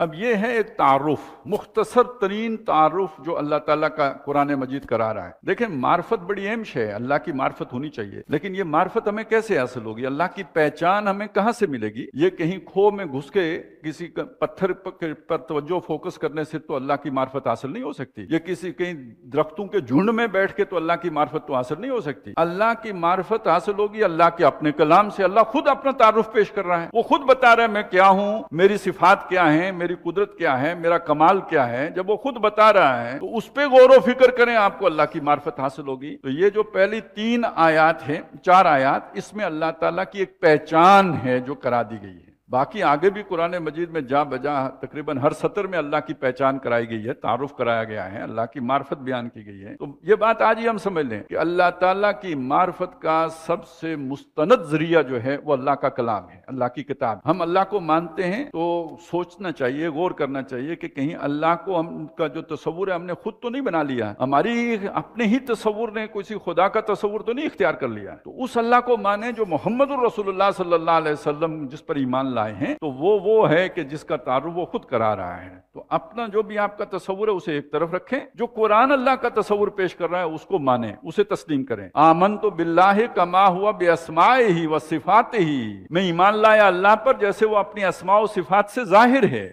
اب یہ ہے ایک تعارف، مختصر ترین تعارف جو اللہ تعالیٰ کا قرآن مجید کرا رہا ہے۔ دیکھیں معرفت بڑی اہم شے ہے، اللہ کی معرفت ہونی چاہیے، لیکن یہ معرفت ہمیں کیسے حاصل ہوگی؟ اللہ کی پہچان ہمیں کہاں سے ملے گی؟ یہ کہیں کھو میں گھس کے کسی پتھر پر توجہ فوکس کرنے سے تو اللہ کی معرفت حاصل نہیں ہو سکتی، یہ کسی کہیں درختوں کے جھنڈ میں بیٹھ کے تو اللہ کی معرفت تو حاصل نہیں ہو سکتی۔ اللہ کی معرفت حاصل ہوگی اللہ کے اپنے کلام سے۔ اللہ خود اپنا تعارف پیش کر رہا ہے، وہ خود بتا رہا ہے میں کیا ہوں، میری صفات کیا ہیں، میری قدرت کیا ہے، میرا کمال کیا ہے۔ جب وہ خود بتا رہا ہے تو اس پہ غور و فکر کریں، آپ کو اللہ کی معرفت حاصل ہوگی۔ تو یہ جو پہلی 3 آیات ہیں، 4 آیات، اس میں اللہ تعالیٰ کی ایک پہچان ہے جو کرا دی گئی ہے۔ باقی آگے بھی قرآن مجید میں جا بجا تقریباً ہر سطر میں اللہ کی پہچان کرائی گئی ہے، تعارف کرایا گیا ہے، اللہ کی معرفت بیان کی گئی ہے۔ تو یہ بات آج ہی ہم سمجھ لیں کہ اللہ تعالیٰ کی معرفت کا سب سے مستند ذریعہ جو ہے وہ اللہ کا کلام ہے، اللہ کی کتاب۔ ہم اللہ کو مانتے ہیں تو سوچنا چاہیے، غور کرنا چاہیے کہ کہیں اللہ کو ہم کا جو تصور ہے ہم نے خود تو نہیں بنا لیا، ہماری اپنے ہی تصور نے کسی خدا کا تصور تو نہیں اختیار کر لیا۔ تو اس اللہ کو مانیں جو محمد الرسول اللہ صلی اللہ علیہ وسلم جس پر ایمان لائے ہیں، تو وہ ہے کہ جس کا تعارف وہ خود کرا رہا ہے۔ تو اپنا جو بھی آپ کا تصور ہے اسے ایک طرف رکھیں، جو قرآن اللہ کا تصور پیش کر رہا ہے اس کو مانیں، اسے تسلیم کریں۔ آمنت باللہ کما ہوا باسمائہ و صفاتہ، میں ایمان لایا اللہ پر جیسے وہ اپنی اسماء و صفات سے ظاہر ہے۔